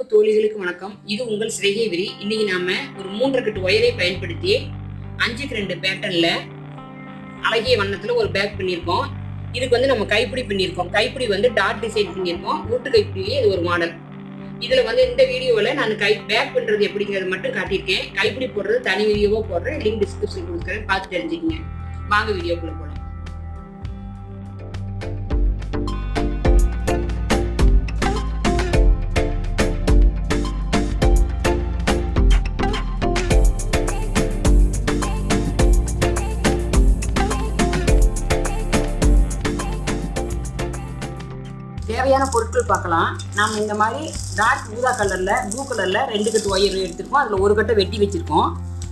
தோழிகளுக்கு வணக்கம். இது உங்கள் சிறகை விரி. இன்னைக்கு நாம ஒரு 3 கட்டு ஒயரை பயன்படுத்தி 5x2 பேட்டர்ன்ல அழகிய வண்ணத்துல ஒரு பேக் பண்ணியிருக்கோம். இதுக்கு வந்து நம்ம கைப்பிடி பண்ணியிருக்கோம். கைப்பிடி வந்து டாட் டிசைன் பண்ணியிருக்கோம். ஊட்டு கைப்பிடியே இது ஒரு மாடல். இதுல வந்து இந்த வீடியோவில் நான் பேக் பண்றது எப்படிங்கிறது மட்டும் காட்டியிருக்கேன். கைப்பிடி போடுறது தனி வீடியோவா போடுறேன். லிங்க் டிஸ்கிரிப்ஷன் கொடுக்குறேன், பார்த்து தெரிஞ்சுக்கங்க. வாங்க வீடியோக்குள்ள போலாம். தேவையான பொருட்கள் பார்க்கலாம். நாம் இந்த மாதிரி டார்க் ஊதா கலரில் ப்ளூ கலரில் 2 கட்டு ஒயர் எடுத்திருக்கோம். அதில் ஒரு கட்டை வெட்டி வச்சுருக்கோம்.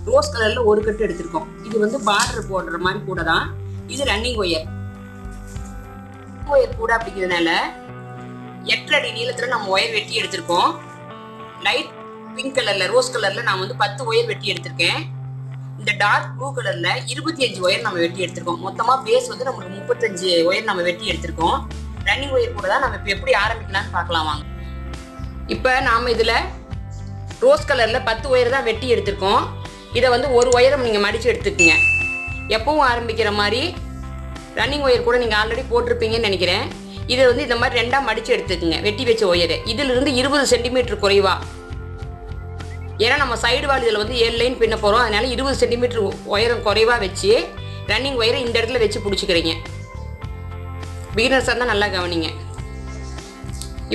ரோஸ் கலரில் ஒரு கட்டு எடுத்திருக்கோம். இது வந்து பார்டர் போடுற மாதிரி கூட தான். இது ரன்னிங் ஒயர் கூட அப்படிங்கிறதுனால 8 அடி நீளத்தில் நம்ம ஒயர் வெட்டி எடுத்திருக்கோம். லைட் பிங்க் கலரில் ரோஸ் கலரில் நான் வந்து 10 ஒயர் வெட்டி எடுத்திருக்கேன். இந்த டார்க் ப்ளூ கலரில் 25 ஒயர் நம்ம வெட்டி எடுத்திருக்கோம். மொத்தமாக பேஸ் வந்து நம்மளுக்கு 35 ஒயர் நம்ம வெட்டி எடுத்திருக்கோம். ரன்னிங் ஒயர் கூட தான் நம்ம இப்போ எப்படி ஆரம்பிக்கலாம்னு பார்க்கலாம் வாங்க. இப்போ நாம் இதில் ரோஸ் கலரில் 10 ஒயர் தான் வெட்டி எடுத்திருக்கோம். இதை வந்து ஒரு ஒயரை நீங்கள் மடித்து எடுத்துக்கோங்க. எப்பவும் ஆரம்பிக்கிற மாதிரி ரன்னிங் ஒயர் கூட நீங்கள் ஆல்ரெடி போட்டிருப்பீங்கன்னு நினைக்கிறேன். இதை வந்து இந்த மாதிரி 2ஆக மடித்து எடுத்துக்கோங்க. வெட்டி வச்ச ஒயரு இதிலிருந்து 20 சென்டிமீட்டர் குறைவா, ஏன்னா நம்ம சைடு வால் இதில் வந்து 7 லைன் பின்ன போகிறோம். அதனால 20 சென்டிமீட்டர் ஒயரம் குறைவாக வச்சு ரன்னிங் ஒயரை இந்த இடத்துல வச்சு பிடிச்சிக்கிறீங்க. பிகினர்ஸாக இருந்தால் நல்லா கவனிங்க.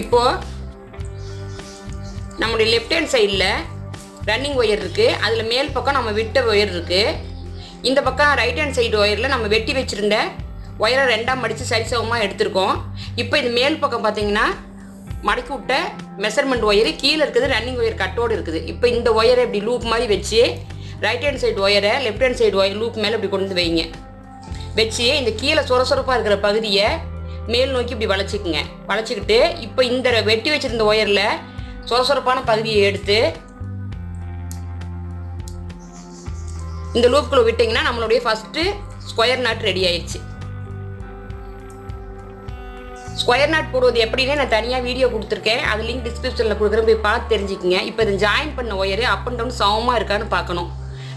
இப்போது நம்முடைய லெஃப்ட் ஹேண்ட் சைடில் ரன்னிங் ஒயர் இருக்குது. அதில் மேல் பக்கம் நம்ம விட்ட ஒயர் இருக்குது. இந்த பக்கம் ரைட் ஹேண்ட் சைடு ஒயரில் நம்ம வெட்டி வச்சுருந்த ஒயரை 2ஆக மடித்து சரிசமமாக எடுத்திருக்கோம். இப்போ இது மேல் பக்கம் பார்த்தீங்கன்னா மடக்கி விட்ட மெஷர்மெண்ட் ஒயரு, கீழே இருக்குது ரன்னிங் ஒயர் கட்டோடு இருக்குது. இப்போ இந்த ஒயரை இப்படி லூப் மாதிரி வச்சு ரைட் ஹேண்ட் சைடு ஒயரை left hand side wire loop மேலே இப்படி கொண்டு வந்து வைங்க. வச்சு இந்த கீழே சொரசொரப்பாக இருக்கிற பகுதியை மேல் நோக்கி இப்படி வளைச்சிக்குங்க. வளைச்சிக்கிட்டு இப்போ இந்த வெட்டி வச்சிருந்த ஒயரில் சொரசொரப்பான பகுதியை எடுத்து இந்த லூப்புக்குள்ள விட்டிங்கன்னா நம்மளுடைய ஃபஸ்ட்டு ஸ்கொயர் நாட் ரெடி ஆயிடுச்சு. ஸ்கொயர் நாட் போடுவது எப்படின்னு நான் தனியாக வீடியோ கொடுத்துருக்கேன். அது லிங்க் டிஸ்கிரிப்ஷனில் கொடுக்குறேன், போய் பார்த்து தெரிஞ்சுக்கிங்க. இப்போ இது ஜாயின் பண்ண ஒயரு அப் அண்ட் டவுன் சமமாக இருக்கான்னு பார்க்கணும்.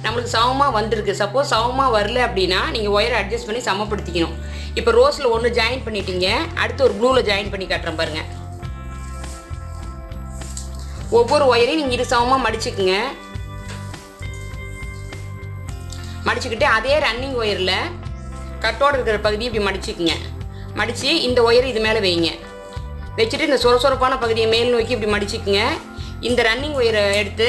நம்மளுக்கு சமமாக வந்திருக்கு. சப்போஸ் சமமாக வரல அப்படின்னா நீங்கள் ஒயரை அட்ஜஸ்ட் பண்ணி சமப்படுத்திக்கணும். இப்போ ரோஸில் ஒன்று ஜாயின் பண்ணிட்டீங்க, அடுத்து ஒரு ப்ளூவில் ஜாயின் பண்ணி காட்டுறேன் பாருங்கள். ஒவ்வொரு ஒயரையும் நீங்கள் இது சமமாக மடிச்சுக்குங்க. மடிச்சுக்கிட்டு அதே ரன்னிங் ஒயரில் கட்டோடு இருக்கிற பகுதியை இப்படி மடிச்சுக்குங்க. மடித்து இந்த ஒயரை இது மேலே வைங்க. வச்சுட்டு இந்த சொரசொரப்பான பகுதியை மேல் நோக்கி இப்படி மடிச்சுக்குங்க. இந்த ரன்னிங் ஒயரை எடுத்து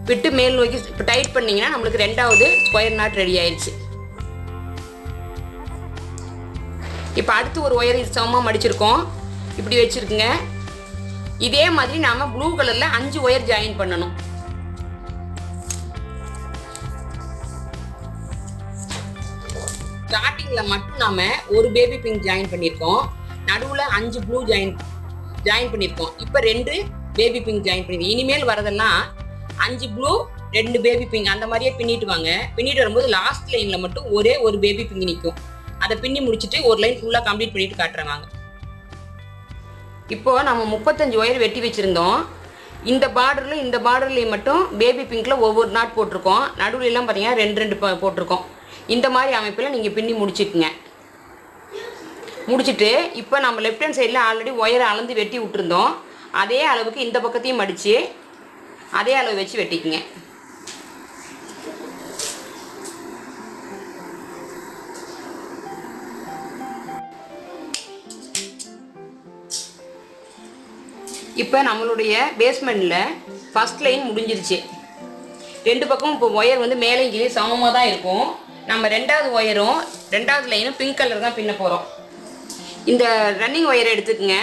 விட்டு மேல் நோக்கி இப்போ டைட் பண்ணிங்கன்னா நம்மளுக்கு 2வது ஸ்கொயர் நாட் ரெடி ஆயிடுச்சு. இப்போ அடுத்து ஒரு ஒயர் இது சமமாக மடிச்சிருக்கோம், இப்படி வச்சுருக்குங்க. இதே மாதிரி நாம் ப்ளூ கலரில் 5 ஒயர் ஜாயின் பண்ணணும். ஸ்டார்டிங்கில் மட்டும் நாம் ஒரு பேபி பிங்க் ஜாயின் பண்ணியிருக்கோம். நடுவில் 5 ப்ளூ ஜாயின் பண்ணியிருக்கோம். இப்போ 2 பேபி பிங்க் ஜாயின் பண்ணியிருக்கோம். இனிமேல் வரதெல்லாம் 5 ப்ளூ 2 பேபி பிங்க் அந்த மாதிரியே பின்னிட்டு வாங்க. பின்னிட்டு வரும்போது லாஸ்ட் லைனில் மட்டும் ஒரே ஒரு பேபி பிங்க் நிற்கும். அதை பின்னி முடிச்சுட்டு ஒரு லைன் ஃபுல்லாக கம்ப்ளீட் பண்ணிட்டு காட்டுறேன் வாங்க. இப்போது நம்ம 35 ஒயர் வெட்டி வச்சுருந்தோம். இந்த பார்டர்லேயும் மட்டும் பேபி பிங்க்கில் ஒவ்வொரு நாட் போட்டிருக்கோம். நடுவுலாம் பார்த்தீங்கன்னா 2 போட்டிருக்கோம். இந்த மாதிரி அமைப்பில் நீங்கள் பின்னி முடிச்சுக்குங்க. முடிச்சுட்டு இப்போ நம்ம லெஃப்ட் ஹேண்ட் சைடில் ஆல்ரெடி ஒயரை அளந்து வெட்டி விட்டுருந்தோம். அதே அளவுக்கு இந்த பக்கத்தையும் மடித்து அதே அளவு வச்சு வெட்டிக்குங்க. இப்போ நம்மளுடைய பேஸ்மெண்ட்டில் ஃபஸ்ட் லைன் முடிஞ்சிருச்சு. 2 பக்கமும் இப்போ ஒயர் வந்து மேலே கீழே சமமாக தான் இருக்கும். நம்ம 2வது லைனும் பிங்க் கலர் தான் பின்ன போகிறோம். இந்த ரன்னிங் ஒயரை எடுத்துக்கோங்க.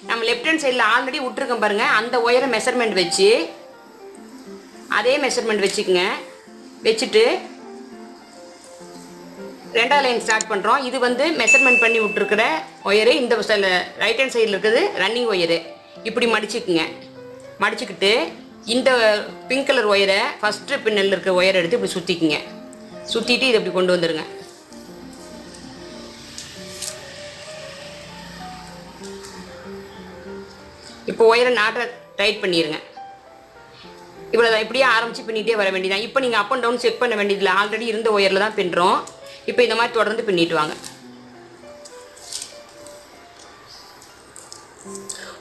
நம்ம லெஃப்ட் ஹேண்ட் சைடில் ஆல்ரெடி விட்டுருக்கோம் பாருங்கள். அந்த ஒயரை மெஷர்மெண்ட் வச்சு அதே மெஷர்மெண்ட் வச்சுக்கோங்க. வச்சுட்டு 2வது லைன் ஸ்டார்ட் பண்ணுறோம். இது வந்து மெஷர்மெண்ட் பண்ணி விட்டுருக்கிற ஒயரு. இந்த ரைட் ஹேண்ட் சைடில் இருக்குது ரன்னிங் ஒயரு. இப்படி மடிச்சுக்குங்க. மடிச்சுக்கிட்டு இந்த பிங்க் கலர் ஒயரை ஃபஸ்ட்டு பின்னல் இருக்கிற ஒயரை எடுத்து இப்படி சுற்றிக்குங்க. சுற்றிட்டு இதை இப்படி கொண்டு வந்துடுங்க. இப்போ ஒயரை நாட்டை டைட் பண்ணிடுங்க. இவ்வளோதான். இப்படியே ஆரம்பித்து பின்னிட்டே வர வேண்டியதான். இப்போ நீங்கள் அப் அண்ட் டவுன் செக் பண்ண வேண்டியதில்லை, ஆல்ரெடி இருந்த ஒயரில் தான் பின்னுறோம். இப்போ இந்த மாதிரி தொடர்ந்து பின்னிட்டு வாங்க.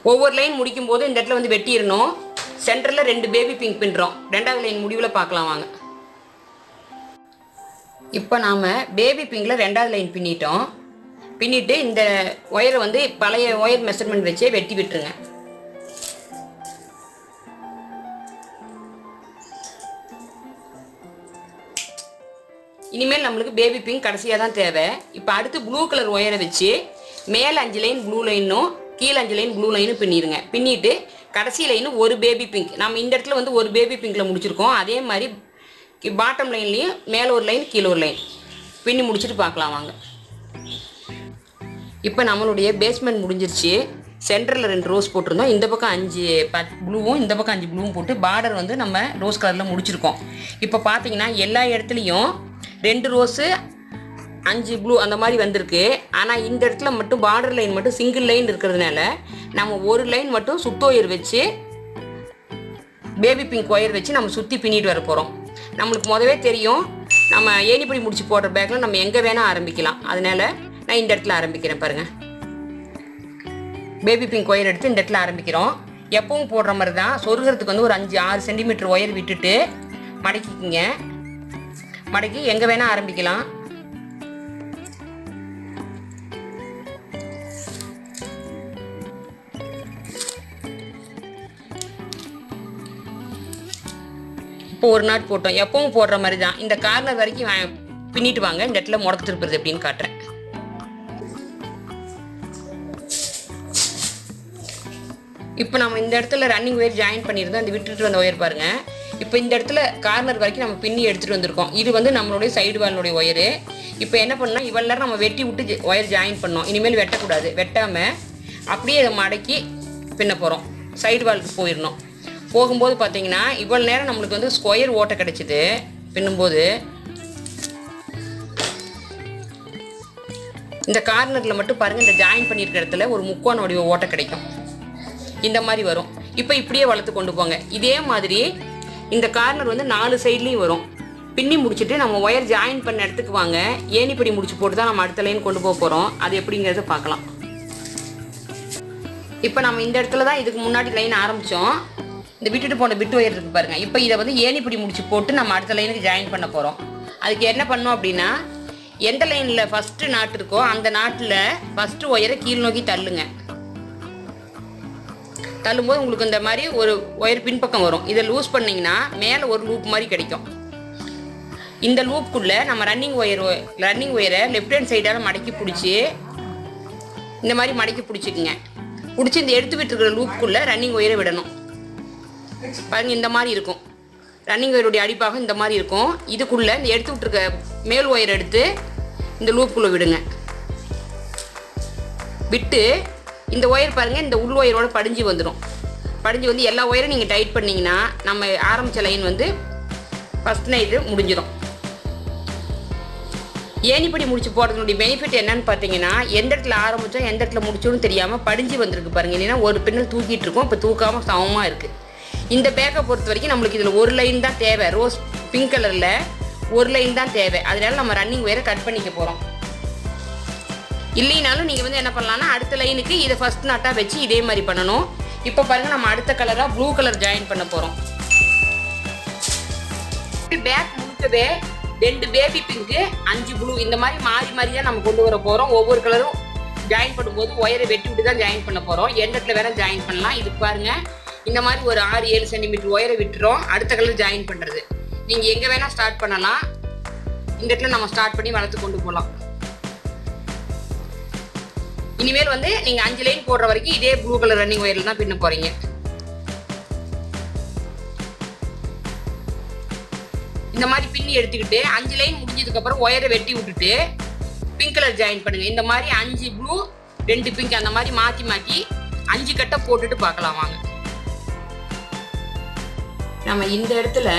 ஒவ்வொரு லைன் முடிக்கும் போது இந்த இடத்துல வந்து வெட்டிடணும். சென்டரில் 2 பேபி பிங்க் பின்னுறோம். 2வது லைன் முடிவில் பார்க்கலாம் வாங்க. இப்போ நாம் பேபி பிங்கில் 2வது லைன் பின்னிட்டோம். பின்னிட்டு இந்த ஒயரை வந்து பழைய ஒயர் மெஷர்மெண்ட் வச்சே வெட்டி விட்டுருங்க. இனிமேல் நம்மளுக்கு பேபி பிங்க் கடைசியாக தான் தேவை. இப்போ அடுத்து ப்ளூ கலர் ஒயரை வச்சு மேலே 5 லைன் ப்ளூ லைனும் கீழே 5 லைன் ப்ளூ லைனும் பின்னிடுங்க. பின்னிட்டு கடைசி லைனு ஒரு பேபி பிங்க், நம்ம இந்த இடத்துல வந்து ஒரு பேபி பிங்க்கில் முடிச்சிருக்கோம். அதே மாதிரி பாட்டம் லைன்லேயும் மேலே ஒரு லைன் கீழே ஒரு லைன் பின்னி முடிச்சுட்டு பார்க்கலாம் வாங்க. இப்போ நம்மளுடைய பேஸ்மெண்ட் முடிஞ்சிருச்சு. சென்டரில் 2 ரோஸ் போட்டிருந்தோம். இந்த பக்கம் 5 ப்ளூவும் இந்த பக்கம் 5 ப்ளூவும் போட்டு பார்டர் வந்து நம்ம ரோஸ் கலரில் முடிச்சிருக்கோம். இப்போ பார்த்தீங்கன்னா எல்லா இடத்துலையும் 2 ரோஸு 5 ப்ளூ அந்த மாதிரி வந்திருக்கு. ஆனால் இந்த இடத்துல மட்டும் பார்டர் லைன் மட்டும் சிங்கிள் லைன் இருக்கிறதுனால நம்ம ஒரு லைன் மட்டும் சுத்து ஒயர் வச்சு பேபி பிங்க் ஒயர் வச்சு நம்ம சுற்றி பின்னிட்டு வர போகிறோம். நம்மளுக்கு முதவே தெரியும், நம்ம ஏணிப்படி முடிச்சு போடுற பேக்கில் நம்ம எங்கே வேணால் ஆரம்பிக்கலாம். அதனால நான் இந்த இடத்துல ஆரம்பிக்கிறேன். பாருங்கள், பேபி பிங்க் ஒயர் எடுத்து இந்த இடத்துல ஆரம்பிக்கிறோம். எப்பவும் போடுற மாதிரி தான். சொருகிறதுக்கு வந்து ஒரு 5-6 சென்டிமீட்டர் ஒயர் விட்டுட்டு மடக்கிக்கிங்க. மடக்கி எங்கே வேணால் ஆரம்பிக்கலாம். இப்போ ஒரு நாட் போட்டோம். எப்பவும் போடுற மாதிரி தான். இந்த கார்னர் வரைக்கும் பின்னிட்டு வாங்க. இந்த இடத்துல முடக்கு திருப்புறது எப்படின்னு காட்டுறேன். இப்போ நம்ம இந்த இடத்துல ரன்னிங் ஒயர் ஜாயின் பண்ணியிருந்தோம். அந்த விட்டுட்டு வந்த ஒயர் பாருங்கள். இப்போ இந்த இடத்துல கார்னர் வரைக்கும் நம்ம பின்னி எடுத்துகிட்டு வந்திருக்கோம். இது வந்து நம்மளுடைய சைடு வாலினுடைய ஒயரு. இப்போ என்ன பண்ணால் இவ்வளோ நேரம் நம்ம வெட்டி விட்டு ஒயர் ஜாயின் பண்ணோம். இனிமேல் வெட்டக்கூடாது. வெட்டாமல் அப்படியே இதை மடக்கி பின்ன போகிறோம். சைடு வாலுக்கு போயிடணும். போகும்போது பார்த்தீங்கன்னா இவ்வளோ நேரம் நம்மளுக்கு வந்து ஸ்கொயர் ஓட்டை கிடச்சிது. பின்னும்போது இந்த கார்னரில் மட்டும் பாருங்கள், இந்த ஜாயின் பண்ணியிருக்கிற இடத்துல ஒரு முக்கோண வடிவ ஓட்டை கிடைக்கும். இந்த மாதிரி வரும். இப்போ இப்படியே வளர்த்து கொண்டு போங்க. இதே மாதிரி இந்த கார்னர் வந்து 4 சைட்லேயும் வரும். பின்னி முடிச்சுட்டு நம்ம ஒயர் ஜாயின் பண்ண இடத்துக்கு வாங்க. ஏணிப்படி முடிச்சு போட்டு தான் நம்ம அடுத்த லைன் கொண்டு போக போகிறோம். அது எப்படிங்கிறத பார்க்கலாம். இப்போ நம்ம இந்த இடத்துல தான் இதுக்கு முன்னாடி லைன் ஆரம்பித்தோம். இந்த விட்டுட்டு போன பிட் ஒயர் இருக்குது பாருங்கள். இப்போ இதை வந்து ஏணிப்படி முடிச்சு போட்டு நம்ம அடுத்த லைனுக்கு ஜாயின் பண்ண போகிறோம். அதுக்கு என்ன பண்ணோம் அப்படின்னா, எந்த லைனில் ஃபஸ்ட்டு நாட்டு இருக்கோ அந்த நாட்டில் ஃபஸ்ட்டு ஒயரை கீழ் நோக்கி தள்ளுங்க. தள்ளும்போது உங்களுக்கு இந்த மாதிரி ஒரு ஒயர் பின்பக்கம் வரும். இதை லூஸ் பண்ணிங்கன்னா மேலே ஒரு லூப் மாதிரி கிடைக்கும். இந்த லூப்புக்குள்ளே நம்ம ரன்னிங் ஒயரை லெஃப்ட் ஹேண்ட் சைடால் மடக்கி பிடிச்சி இந்த மாதிரி மடக்கி பிடிச்சிக்குங்க. பிடிச்சி இந்த எடுத்து விட்டுருக்கிற லூப்புக்குள்ளே ரன்னிங் ஒயரை விடணும். பாருங்கள், இந்த மாதிரி இருக்கும். ரன்னிங் ஒயருடைய அடிப்பாக இந்த மாதிரி இருக்கும். இதுக்குள்ளே இந்த எடுத்து விட்டுருக்க மேல் ஒயர் எடுத்து இந்த லூப்புக்குள்ளே விடுங்க. விட்டு இந்த ஒயர் பாருங்கள், இந்த உள் ஒயரோட படிஞ்சு வந்துடும். படிஞ்சு வந்து எல்லா ஒயரும் நீங்கள் டைட் பண்ணிங்கன்னா நம்ம ஆரம்பித்த லைன் வந்து ஃபஸ்ட் நைட்டு முடிஞ்சிடும். ஏணிப்படி முடிச்சு போடுறதுனுடைய பெனிஃபிட் என்னன்னு பார்த்தீங்கன்னா, எந்த இடத்துல ஆரம்பித்தோம் எந்த இடத்துல முடிச்சோன்னு தெரியாமல் படிஞ்சு வந்திருக்கு பாருங்கள். இல்லைன்னா ஒரு பின்னல் தூக்கிட்டு இருக்கோம், இப்போ தூக்காமல் சமமாக இருக்குது. இந்த பேக்கை பொறுத்த வரைக்கும் நம்மளுக்கு இதில் ஒரு லைன் தான் தேவை. ரோஸ் பிங்க் கலரில் ஒரு லைன் தான் தேவை. அதனால நம்ம ரன்னிங் ஒயரை கட் பண்ணிக்க போகிறோம். இல்லைனாலும் நீங்கள் வந்து என்ன பண்ணலாம்னா, அடுத்த லைனுக்கு இதை ஃபஸ்ட் நாட்டாக வச்சு இதே மாதிரி பண்ணணும். இப்போ பாருங்கள், நம்ம அடுத்த கலராக ப்ளூ கலர் ஜாயின் பண்ண போகிறோம். பேக் முழுக்கவே 2 பேபி பிங்க்கு 5 ப்ளூ இந்த மாதிரி மாறி மாறி தான் நம்ம கொண்டு வர போகிறோம். ஒவ்வொரு கலரும் ஜாயின் பண்ணும்போது ஒயரை வெட்டி விட்டு தான் ஜாயின் பண்ண போகிறோம். எந்த இடத்துல வேணால் ஜாயின் பண்ணலாம். இதுக்கு பாருங்கள், இந்த மாதிரி ஒரு 6-7 சென்டிமீட்டர் ஒயரை விட்டுறோம். அடுத்த கலர் ஜாயின் பண்ணுறது நீங்கள் எங்கே வேணால் ஸ்டார்ட் பண்ணலாம். இந்த இடத்துல நம்ம ஸ்டார்ட் பண்ணி வளர்த்து கொண்டு போகலாம். இனிமேல் வந்து நீங்கள் 5 லைன் போடுற வரைக்கும் இதே ப்ளூ கலர் ரன்னிங் ஒயரில் தான் பின்ன போகிறீங்க. இந்த மாதிரி பின்னி எடுத்துக்கிட்டு 5 லைன் முடிஞ்சதுக்கப்புறம் ஒயரை வெட்டி விட்டுட்டு பிங்க் கலர் ஜாயின் பண்ணுங்கள். இந்த மாதிரி 5 ப்ளூ 2 பிங்க் அந்த மாதிரி மாற்றி மாற்றி 5 கட்டை போட்டுட்டு பார்க்கலாம் வாங்க. நம்ம இந்த இடத்துல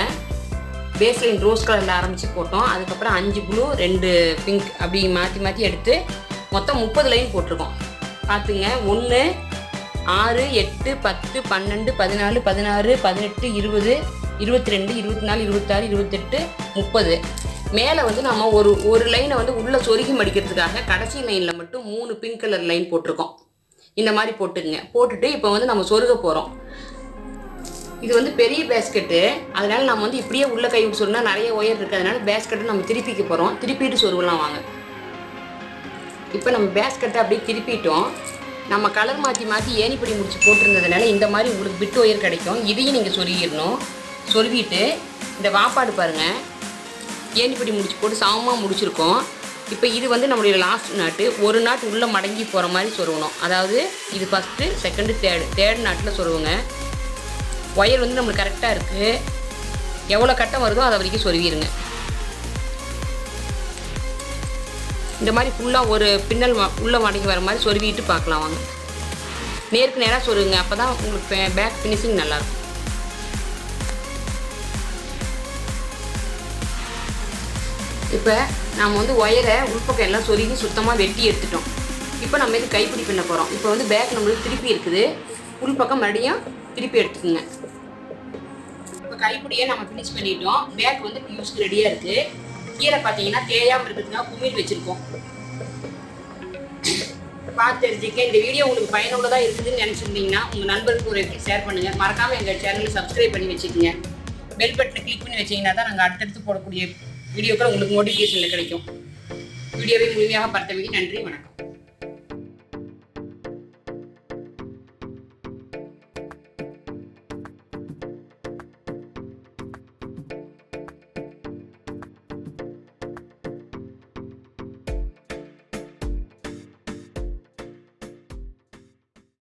பேஸ் லைன் ரோஸ் கலரில் ஆரம்பித்து போட்டோம். அதுக்கப்புறம் 5 ப்ளூ 2 பிங்க் அப்படி மாற்றி மாற்றி எடுத்து மொத்தம் 30 லைன் போட்டிருக்கோம். பார்த்துங்க, 1 6, 8, 10, 12, 14, 16, 18, 20, 22, 24, 26, 28, 30. மேலே வந்து நம்ம ஒரு லைனை வந்து உள்ளே சொருகி மடிக்கிறதுக்காக கடைசி லைனில் மட்டும் 3 பிங்க் கலர் லைன் போட்டிருக்கோம். இந்த மாதிரி போட்டுக்குங்க. போட்டுட்டு இப்போ வந்து நம்ம சொருக போகிறோம். இது வந்து பெரிய பேஸ்கெட்டு, அதனால நம்ம வந்து இப்படியே உள்ள கை விட்டு சொன்னால் நிறைய ஒயர் இருக்குது. அதனால பேஸ்கெட்டை நம்ம திருப்பிக்க போகிறோம். திருப்பிட்டு சொருகலாம் வாங்க. இப்போ நம்ம பேஸ்கெட்டை அப்படியே திருப்பிட்டோம். நம்ம கலர் மாற்றி மாற்றி ஏணிப்படி முடிச்சு போட்டிருந்ததுனால இந்த மாதிரி உங்களுக்கு பிட் ஒயர் கிடைக்கும். இதையும் நீங்கள் சொருகிடணும். சொருகிட்டு இந்த வாப்பாடு பாருங்கள், ஏணிப்படி முடிச்சு போட்டு சமமாக முடிச்சிருக்கோம். இப்போ இது வந்து நம்மளுடைய லாஸ்ட் நாட்டு. ஒரு நாட் உள்ளே மடங்கி போகிற மாதிரி சொருகணும். அதாவது இது ஃபஸ்ட்டு, செகண்டு, தேர்ட் நாட்டில் சொருவுங்க. ஒயர் வந்து நம்மளுக்கு கரெக்டாக இருக்குது. எவ்வளோ கட்டம் வருதோ அதை வரைக்கும் சொருவிடுங்க. இந்த மாதிரி ஃபுல்லாக ஒரு பின்னல் உள்ளே மடங்கி வர மாதிரி சொருவிட்டு பார்க்கலாம் வாங்க. நேருக்கு நேராக சொருகுங்க. அப்போ தான் உங்களுக்கு பேக் ஃபினிஷிங் நல்லாயிருக்கும். இப்போ நாம் வந்து ஒயரை உள்பக்கம் எல்லாம் சொருகி சுத்தமாக வெட்டி எடுத்துட்டோம். இப்போ நம்ம இது கைப்பிடி பண்ண போகிறோம். இப்போ வந்து பேக் நம்மளுக்கு திருப்பி இருக்குது. உள்பக்கம் மறுபடியும் திருப்பி எடுத்துக்கோங்க. இப்போ கைப்பிடியை நம்ம ஃபினிஷ் பண்ணிட்டோம். பேக் வந்து யூஸ்க்கு ரெடியாக இருக்குது. கீழே பார்த்தீங்கன்னா தேயாமல் இருக்கிறதுக்காக குமிழ் வச்சுருக்கோம். பார்த்து தெரிஞ்சுக்க. இந்த வீடியோ உங்களுக்கு பயனுள்ளதாக இருக்குதுன்னு நினச்சிருந்தீங்கன்னா உங்கள் நண்பர்களுக்கு ஒரு ஷேர் பண்ணுங்கள். மறக்காமல் எங்கள் சேனலை சப்ஸ்கிரைப் பண்ணி வச்சுக்கோங்க. பெல் பட்டனை கிளிக் பண்ணி வச்சிங்கன்னா தான் நாங்கள் அடுத்தடுத்து போடக்கூடிய வீடியோக்கள் உங்களுக்கு நோட்டிஃபிகேஷனில் கிடைக்கும். வீடியோவை முழுமையாக பார்த்தமைக்கு நன்றி, வணக்கம்.